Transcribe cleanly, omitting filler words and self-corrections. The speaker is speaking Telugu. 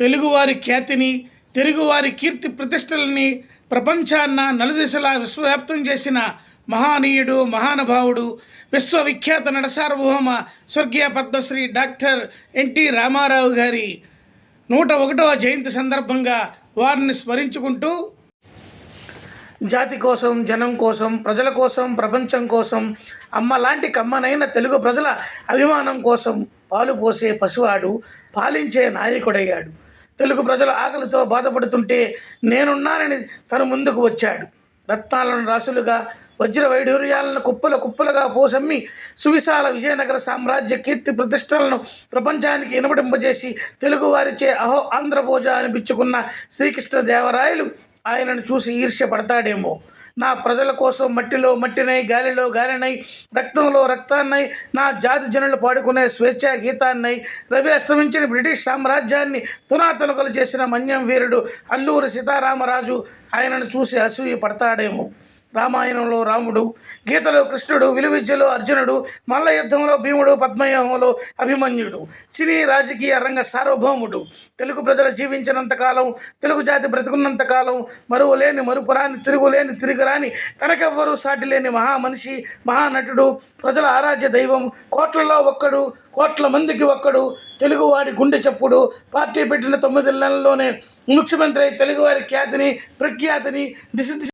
తెలుగువారి ఖ్యాతిని, తెలుగువారి కీర్తి ప్రతిష్టలని ప్రపంచాన్న నలుదిశలా విశ్వవ్యాప్తం చేసిన మహానీయుడు, మహానుభావుడు, విశ్వవిఖ్యాత నటసార్వభౌమ స్వర్గీయ పద్మశ్రీ డాక్టర్ ఎన్టీ రామారావు గారి 101వ జయంతి సందర్భంగా వారిని స్మరించుకుంటూ జాతి కోసం, జనం కోసం, ప్రజల కోసం, ప్రపంచం కోసం, అమ్మలాంటి కమ్మనైన తెలుగు ప్రజల అభిమానం కోసం పాలు పోసే పసివాడు పాలించే నాయకుడయ్యాడు. తెలుగు ప్రజల ఆకలితో బాధపడుతుంటే నేనున్నానని తను ముందుకు వచ్చాడు. రత్నాలను రాసులుగా, వజ్ర వైఢూర్యాలను కుప్పల కుప్పలుగా పోసమ్మి సువిశాల విజయనగర సామ్రాజ్య కీర్తి ప్రతిష్టలను ప్రపంచానికి ఇనబడింపజేసి తెలుగువారిచే అహో ఆంధ్రభోజ అనిపించుకున్న శ్రీకృష్ణదేవరాయలు ఆయనను చూసి ఈర్ష్య పడతాడేమో. నా ప్రజల కోసం మట్టిలో మట్టినై, గాలిలో గాలినై, రక్తంలో రక్తాన్నై, నా జాతి జనులు పాడుకునే స్వేచ్ఛా గీతాన్నై, రవి అస్తమించిన బ్రిటిష్ సామ్రాజ్యాన్ని తునాతునకలు చేసిన మన్యం వీరుడు అల్లూరి సీతారామరాజు ఆయనను చూసి అసూయ పడతాడేమో. రామాయణంలో రాముడు, గీతలో కృష్ణుడు, విలువిద్యలో అర్జునుడు, మల్ల యుద్ధంలో భీముడు, పద్మవ్యూహంలో అభిమన్యుడు, సినీ రాజకీయ రంగ సార్వభౌముడు, తెలుగు ప్రజలు జీవించినంతకాలం, తెలుగు జాతి బ్రతుకున్నంతకాలం మరువలేని మరుపురాని, తిరుగులేని తిరిగిరాని, తనకెవ్వరూ సాటి లేని మహామనిషి, మహానటుడు, ప్రజల ఆరాధ్య దైవం, కోట్లలో ఒక్కడు, కోట్ల మందికి ఒక్కడు, తెలుగువాడి గుండె చప్పుడు, పార్టీ పెట్టిన 9 నెలల్లోనే ముఖ్యమంత్రి తెలుగువారి ఖ్యాతిని, ప్రఖ్యాతిని దిశ